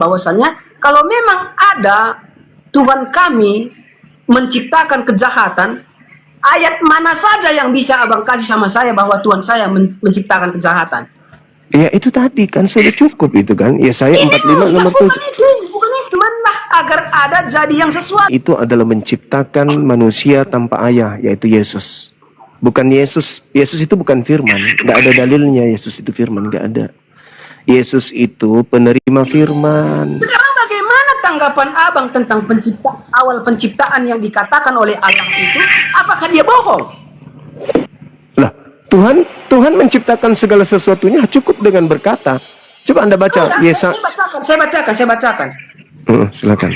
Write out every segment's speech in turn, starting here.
bahwasanya kalau memang ada Tuhan kami menciptakan kejahatan, ayat mana saja yang bisa abang kasih sama saya bahwa Tuhan saya menciptakan kejahatan? Ya itu tadi kan sudah cukup itu kan. Ya saya 45 nomor 7. Bukan itu, manlah agar ada jadi yang sesuatu. Itu adalah menciptakan manusia tanpa ayah, yaitu Yesus. Bukan Yesus. Yesus itu bukan firman. Nggak ada dalilnya Yesus itu firman. Nggak ada. Yesus itu penerima firman. Sekarang bagaimana tanggapan abang tentang awal penciptaan yang dikatakan oleh Allah itu? Apakah dia bohong? Lah, Tuhan menciptakan segala sesuatunya cukup dengan berkata. Coba Anda baca. Saya bacakan. Silakan.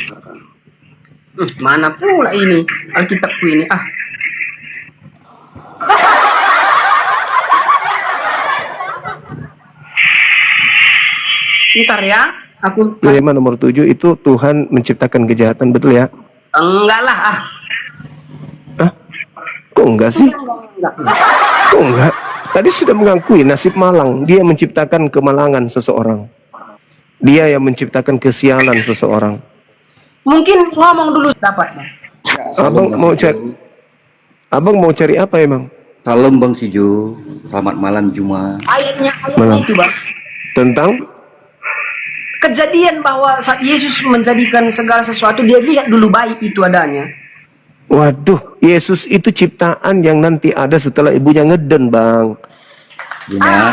Mana pula ini Alkitabku ini? Ntar ya, aku Firman nomor 7 itu Tuhan menciptakan kejahatan, betul ya? enggak lah. Kok enggak sih? Enggak. Kok enggak? Tadi sudah mengakui nasib malang. Dia menciptakan kemalangan seseorang. Dia yang menciptakan kesialan seseorang. Mungkin ngomong dulu dapat. Abang mau cari apa emang? Salam Bang Sijo, selamat malam Juma. Ayatnya itu bang. Tentang Kejadian bahwa saat Yesus menjadikan segala sesuatu, dia lihat dulu baik itu adanya. waduh, Yesus itu ciptaan yang nanti ada setelah ibunya ngeden, Bang. Juma.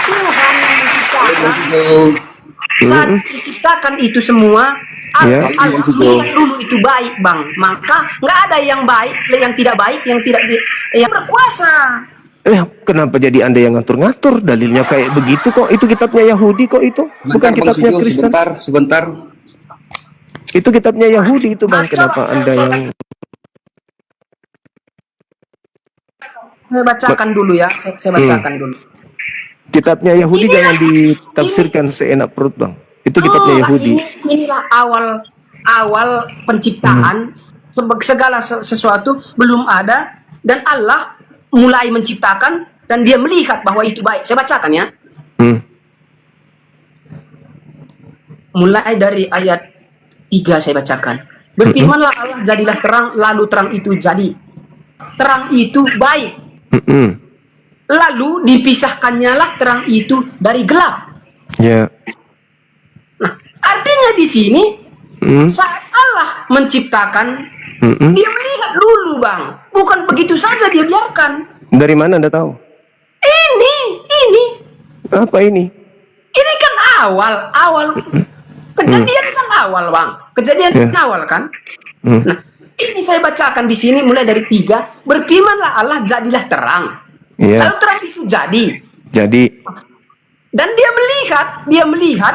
Tuhan yang menciptakan. Saat diciptakan itu semua, Ya. Allah lihat dulu itu baik, bang. Maka nggak ada yang baik, yang tidak baik, yang berkuasa. Kenapa jadi Anda yang ngatur-ngatur? Dalilnya kayak begitu kok. Itu kitabnya Yahudi kok itu. Bukan kitabnya Kristen. Sebentar. Itu kitabnya Yahudi itu, Bang. Kenapa Anda yang... Saya bacakan dulu ya. Saya bacakan dulu. Kitabnya Yahudi jangan ditafsirkan seenak perut, Bang. Itu kitabnya Yahudi. Inilah awal penciptaan. Segala sesuatu belum ada, dan Allah mulai menciptakan, dan dia melihat bahwa itu baik. Saya bacakan ya. Mulai dari ayat 3 saya bacakan. Berfirmanlah Allah, jadilah terang, lalu terang itu jadi. Terang itu baik. Lalu dipisahkannya lah terang itu dari gelap. Ya. Nah, artinya di sini saat Allah menciptakan, dia melihat dulu, bang. Bukan begitu saja dia biarkan. Dari mana Anda tahu? Ini. Apa ini? Ini kan awal. Kejadian kan awal, bang. Kejadian awal kan. Nah, ini saya bacakan di sini mulai dari 3. Berfirmanlah Allah, jadilah terang. Lalu terang itu jadi. Dan dia melihat.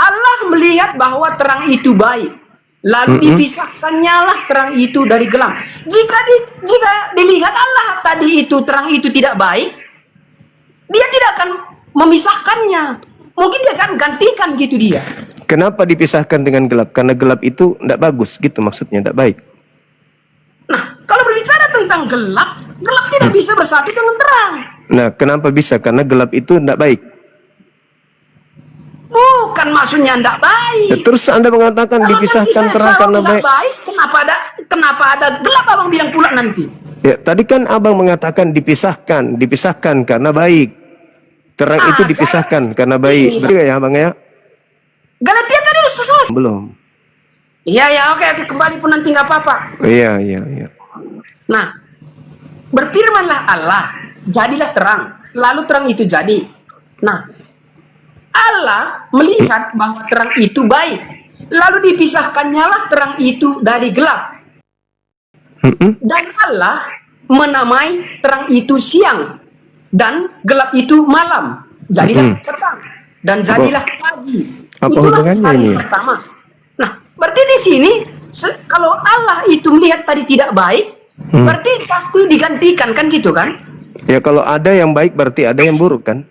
Allah melihat bahwa terang itu baik. Lalu dipisahkannya lah terang itu dari gelap. Jika dilihat Allah tadi itu terang itu tidak baik, dia tidak akan memisahkannya. Mungkin dia akan gantikan gitu dia. Kenapa dipisahkan dengan gelap? Karena gelap itu tidak bagus gitu maksudnya, tidak baik. Nah, kalau berbicara tentang gelap tidak bisa bersatu dengan terang. Nah, kenapa bisa? Karena gelap itu tidak baik. Bukan maksudnya tidak baik. Ya, terus Anda mengatakan kalau dipisahkan terang karena baik. Kenapa ada gelap, abang bilang pula nanti? Ya, tadi kan abang mengatakan dipisahkan karena baik. Terang itu dipisahkan karena baik. Betul ya, abang ya? Galatia tadi udah selesai. Belum. Iya, oke, kembali pun nanti nggak apa-apa. Iya. Nah, berfirmanlah Allah, jadilah terang. Lalu terang itu jadi. Nah, Allah melihat bahwa terang itu baik. Lalu dipisahkannya lah terang itu dari gelap. Dan Allah menamai terang itu siang, dan gelap itu malam. Jadilah petang, dan jadilah pagi. Apa Itulah hubungannya hari ini? pertama. Nah, berarti di sini kalau Allah itu melihat tadi tidak baik, berarti pasti digantikan kan gitu kan? Ya kalau ada yang baik berarti ada yang buruk kan?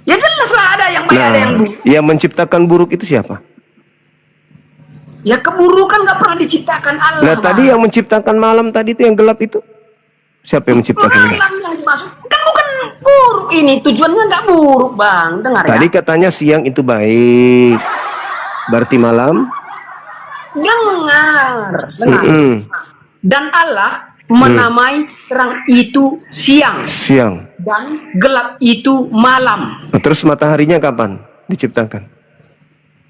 Ya jelas lah ada yang baik, ada yang buruk. Yang menciptakan buruk itu siapa? Ya keburukan nggak pernah diciptakan Allah. Nah tadi yang menciptakan malam tadi itu yang gelap itu siapa yang menciptakan? Malam yang dimaksud kan buruk ini, tujuannya nggak buruk bang, dengar ya. Tadi katanya siang itu baik. Berarti malam? Dengar. Mm-mm. Dan Allah menamai terang itu siang Siang. dan gelap itu malam. Nah, terus mataharinya kapan diciptakan?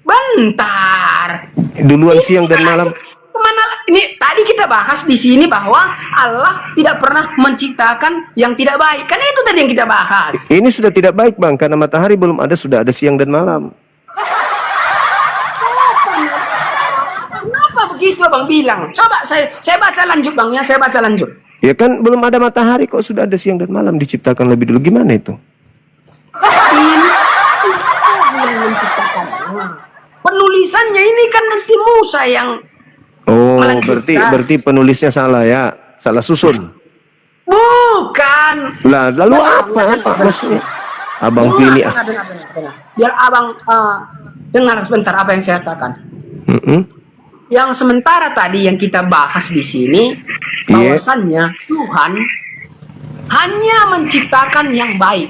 Bentar. Duluan siang dan malam. Kemana? Ini tadi kita bahas di sini bahwa Allah tidak pernah menciptakan yang tidak baik. Kan itu tadi yang kita bahas. Ini sudah tidak baik bang, karena matahari belum ada, sudah ada siang dan malam. Kenapa begitu abang bilang? Coba saya baca lanjut bang ya, saya baca lanjut. Ya kan belum ada matahari kok sudah ada siang dan malam diciptakan lebih dulu, gimana itu? Ini yang menciptakan. Penulisannya ini kan nanti Musa yang Oh, melanjutkan. berarti penulisnya salah ya, salah susun. Bukan. Lah, lalu apa maksudnya? Abang pilih ah. Dengar. Biar abang dengar sebentar apa yang saya katakan. Mm-mm. Yang sementara tadi yang kita bahas di sini, Iya. bahwasannya Tuhan hanya menciptakan yang baik.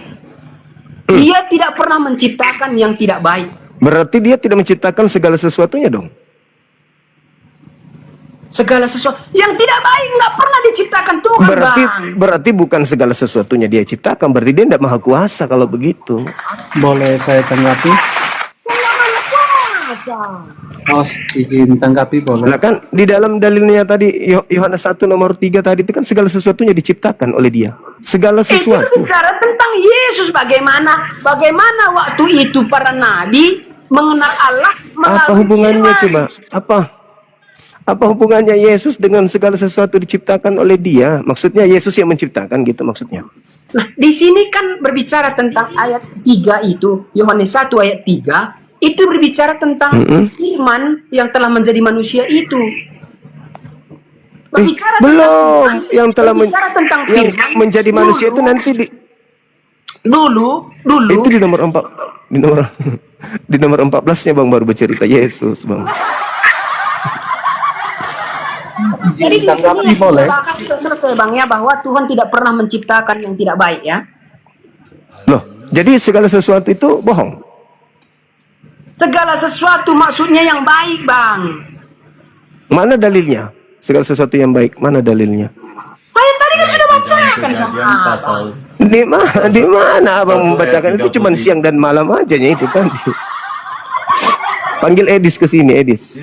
Dia tidak pernah menciptakan yang tidak baik. Berarti dia tidak menciptakan segala sesuatunya dong. Segala sesuatu yang tidak baik nggak pernah diciptakan Tuhan, bang. Berarti bukan segala sesuatunya dia ciptakan, berarti dia tidak maha kuasa kalau begitu. Boleh saya tanggapi? Izin tanggapi boleh. Lah kan di dalam dalilnya tadi Yohanes 1 nomor 3 tadi itu kan segala sesuatunya diciptakan oleh dia. Segala Itu sesuatu. bicara tentang Yesus, bagaimana waktu itu para nabi mengenal Allah melalui Apa hubungannya firman. coba? Apa hubungannya Yesus dengan segala sesuatu diciptakan oleh dia? Maksudnya Yesus yang menciptakan gitu maksudnya. Nah, di sini kan berbicara tentang ayat 3 itu, Yohanes 1 ayat 3, itu berbicara tentang firman yang telah menjadi manusia itu. Berbicara Belum, tentang yang telah berbicara tentang yang firman menjadi manusia itu nanti dulu itu di nomor 4 di nomor 14-nya Bang baru bercerita Yesus, Bang. Jadi di Tanggapi sini boleh? bahas selesai bang ya, bahwa Tuhan tidak pernah menciptakan yang tidak baik ya. Loh, jadi segala sesuatu itu bohong. Segala sesuatu maksudnya yang baik bang. Mana dalilnya? Segala sesuatu yang baik, mana dalilnya? Saya tadi kan sudah bacakan sama Kejadian pasal Di mana Abang membacakan itu cuma 33. siang dan malam aja nya itu kan. Panggil Edis ke sini, Edis.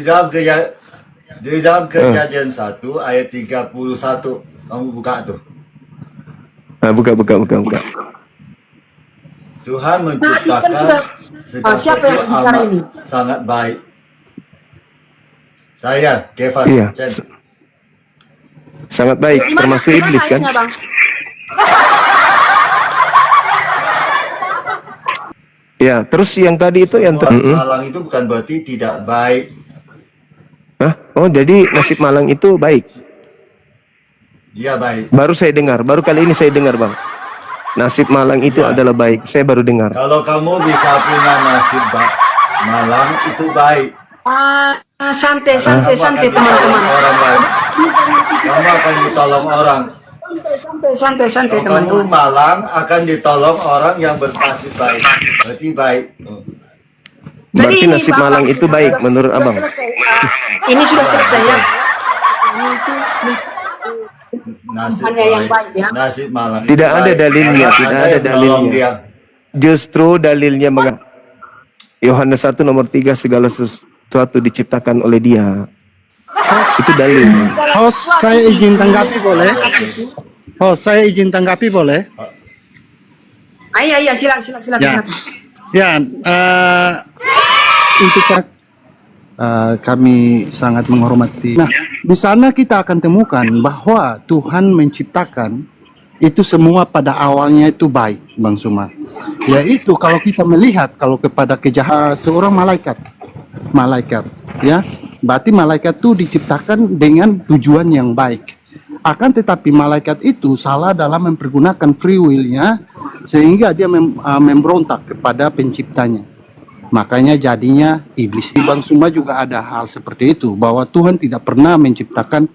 Di dalam kejadian 1 ayat 31. Kamu buka tuh. Nah, buka. Tuhan Tadi kan menciptakan sudah segala siapa yang sesuatu bicara amat ini? sangat baik. Saya, Kefas. Iya. Chen. Sangat baik, termasuk Gimana iblis kan? ayatnya, bang? Ya, terus yang tadi itu yang Malang itu bukan berarti tidak baik. Hah? Oh, jadi nasib malang itu baik. Dia baik. Baru saya dengar, baru kali ini saya dengar, Bang. Nasib malang itu adalah baik. Saya baru dengar. Kalau kamu bisa punya nasib malang itu baik. Santai Kamu akan teman-teman. ditolong orang lain. Kamu akan ditolong orang. Santai Kalau kamu teman-teman. malang akan ditolong orang yang bernasib baik. Berarti baik. Berarti ini, nasib Bang, malang itu baik menurut sudah Abang. selesai. Ini sudah selesai ya. Nasib Hanya yang baik, ya. Nasib malang. itu Tidak ada baik. dalilnya, Karena tidak ada ada yang menolong dalilnya. dia. Justru dalilnya Yohanes 1 nomor 3 segala sesuatu diciptakan oleh dia. Itu dalil. Host, saya izin tanggapi boleh? Host, saya izin tanggapi boleh? Iya, silakan. Ya, ya. Untuk kami sangat menghormati. Nah, di sana kita akan temukan bahwa Tuhan menciptakan itu semua pada awalnya itu baik, Bang Suma. Yaitu kalau kita melihat kalau kepada kejahatan seorang malaikat, ya, berarti malaikat itu diciptakan dengan tujuan yang baik. Akan tetapi malaikat itu salah dalam mempergunakan free will-nya sehingga dia memberontak kepada penciptanya. Makanya jadinya iblis. Di Bang Suma juga ada hal seperti itu, bahwa Tuhan tidak pernah menciptakan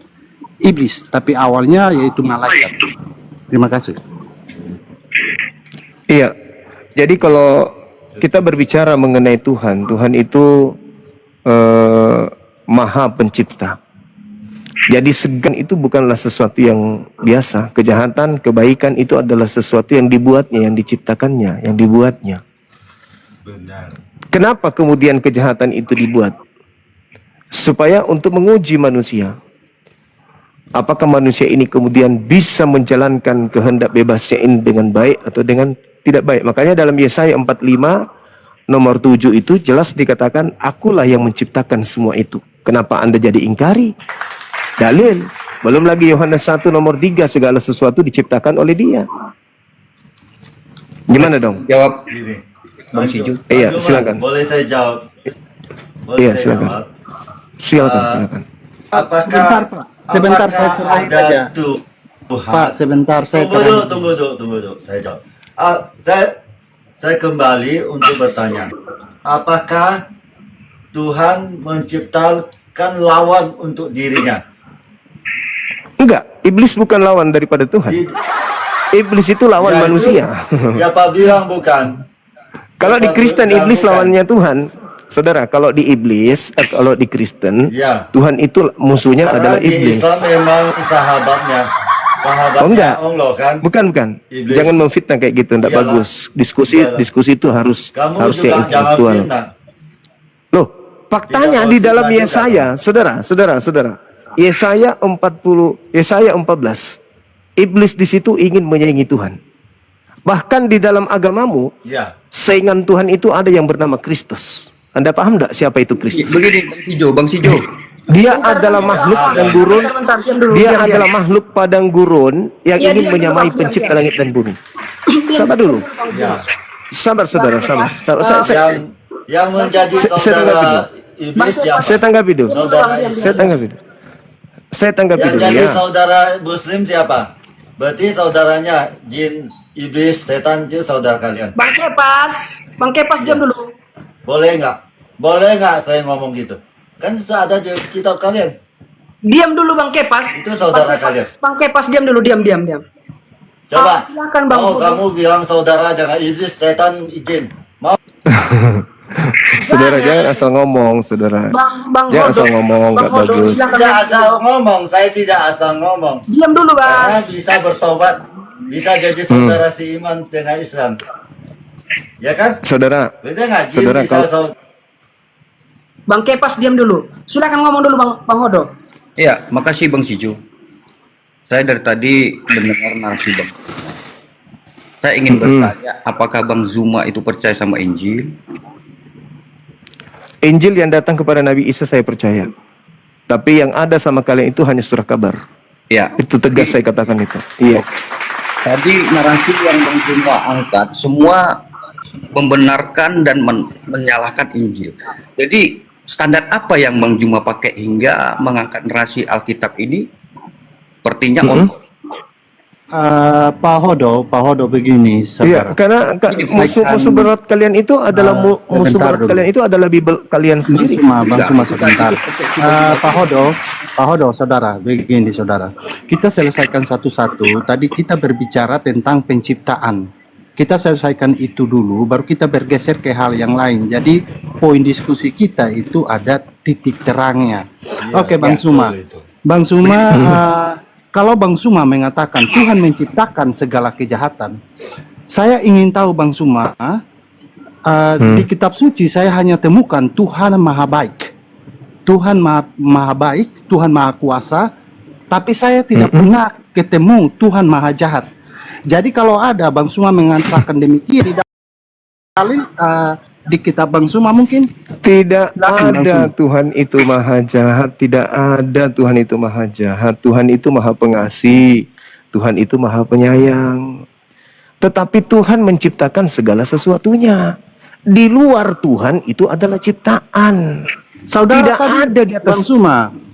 iblis, tapi awalnya yaitu malaikat. Terima kasih. Iya. Jadi kalau kita berbicara mengenai Tuhan, Tuhan itu Maha Pencipta. Jadi segan itu bukanlah sesuatu yang biasa. Kejahatan, kebaikan itu adalah sesuatu yang dibuatnya, yang diciptakannya, yang dibuatnya. Benar. Kenapa kemudian kejahatan itu dibuat? Supaya untuk menguji manusia. Apakah manusia ini kemudian bisa menjalankan kehendak bebasnya ini dengan baik atau dengan tidak baik. Makanya dalam Yesaya 45 nomor 7 itu jelas dikatakan, akulah yang menciptakan semua itu. Kenapa Anda jadi ingkari? Dalil. Belum lagi Yohanes 1 nomor 3, segala sesuatu diciptakan oleh Dia. Gimana dong? Jawab. Gini. Bang Siju. Iya, Bang Juman, silakan. Boleh saya jawab? Boleh Iya, saya silakan. jawab? Silakan. Apakah Sebentar, saya apakah serahin ada saja. Tuhan? Pak, sebentar, saya Tunggu dulu. Saya jawab. Saya kembali untuk bertanya. Apakah Tuhan menciptakan lawan untuk dirinya? Enggak, iblis bukan lawan daripada Tuhan. Di- Iblis itu lawan Yaitu, manusia. Siapa bilang bukan? Kalau di Siapa Kristen bilang iblis bukan? lawannya Tuhan. Saudara, kalau di iblis, kalau di Kristen, Ya. Tuhan itu musuhnya Karena adalah di iblis. Islam memang sahabatnya Oh enggak. Allah kan? Bukan. Iblis. Jangan memfitnah kayak gitu, enggak Iyalah. bagus. Diskusi itu harus Kamu harus juga yang jangan intelektual. fitnah. Loh, faktanya Tidak di dalam mau fitnah juga, Yesaya, Yesaya 14, iblis di situ ingin menyaingi Tuhan. Bahkan di dalam agamamu, Ya. saingan Tuhan itu ada yang bernama Kristus. Anda paham enggak siapa itu Kristus? Begini, Bang Sijo. Dia adalah makhluk padang gurun. Bentar, diam dulu, Dia diam. adalah makhluk padang gurun yang Iya, ingin diam dulu, menyamai Bang, diam, pencipta diam. langit dan bumi. Sabar dulu. Ya. Sabar saudara, sabar. Yang menjadi saya saudara tanggapi iblis siapa? Saya tanggapi dulu. Saudara Saya tanggapi dulu. Saya tanggapi Yang dulu jadi ya. saudara muslim siapa? Berarti saudaranya jin, iblis, setan itu saudara kalian. Bang Kepas diam dulu. Boleh nggak saya ngomong gitu? Kan ada di kitab kalian. Diam dulu Bang Kepas. Itu saudara Bang kalian. Bang Kepas diam dulu, diam. Coba. Silakan, Bang. Mau kamu bilang saudara dengan iblis, setan, jin. Mau? Saudara jangan asal ngomong, saudara. Bang Jangan asal Hodo. ngomong, Bang nggak Hodo, bagus. silakan. Tidak asal ngomong. Saya tidak asal ngomong. Diam dulu, Karena Bang. bisa bertobat, bisa jadi saudara si iman dengan Islam. Ya kan? Saudara, Betul nggak? Jin Saudara, bisa kalau- Bang Kepas diam dulu. Silakan ngomong dulu Bang Hodo. Ya, makasih Bang Sijo. Saya dari tadi mendengar narasi Bang. Saya ingin bertanya, apakah Bang Zuma itu percaya sama Injil? Injil yang datang kepada Nabi Isa saya percaya. Tapi yang ada sama kalian itu hanya surah kabar. Ya. Itu tegas saya katakan itu. Iya. Tadi narasi yang Bang Zuma angkat semua membenarkan dan menyalahkan Injil. Jadi standar apa yang Bang Zuma pakai hingga mengangkat narasi Alkitab ini? Sepertinya Pak Hodo begini, Iya, saudara. karena musuh berat kalian itu adalah musuh sebentar berat dulu. kalian itu adalah Bible kalian sendiri. Bang Suma sebentar. Pak Hodo, saudara, begini saudara. Kita selesaikan satu-satu. Tadi kita berbicara tentang penciptaan. Kita selesaikan itu dulu, baru kita bergeser ke hal yang lain. Jadi poin diskusi kita itu ada titik terangnya. Oke, Bang Suma. betul itu. Bang Suma, kalau Bang Suma mengatakan Tuhan menciptakan segala kejahatan, saya ingin tahu Bang Suma, di kitab suci saya hanya temukan Tuhan Maha Baik, Tuhan Maha Baik, Tuhan Maha Kuasa, tapi saya tidak pernah ketemu Tuhan Maha Jahat. Jadi kalau ada Bang Suma mengatakan demikian di kitab Bang Suma mungkin Tidak Silakan, ada langsung. Tuhan itu maha jahat. Tidak ada Tuhan itu maha jahat. Tuhan itu maha pengasih. Tuhan itu maha penyayang. Tetapi Tuhan menciptakan segala sesuatunya. Di luar Tuhan itu adalah ciptaan. Saudara Tidak tadi, ada di atas.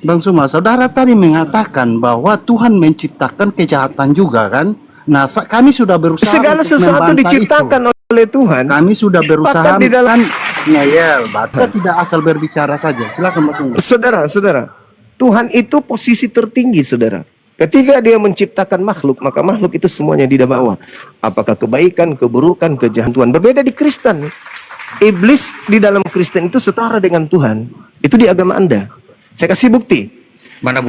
Bang Suma, saudara tadi mengatakan bahwa Tuhan menciptakan kejahatan juga kan? Nah, kami sudah berusaha Segala untuk sesuatu membantah diciptakan oleh Tuhan. itu. Kami sudah berusaha Bahkan di dalam kita tidak asal berbicara saja. Silakan Bang Suma. Saudara, Tuhan itu posisi tertinggi, saudara. Ketika dia menciptakan makhluk, maka makhluk itu semuanya di bawah. Apakah kebaikan, keburukan, kejahatan. Berbeda di Kristen. Iblis di dalam Kristen itu setara dengan Tuhan. Itu di agama Anda. Saya kasih bukti. Mana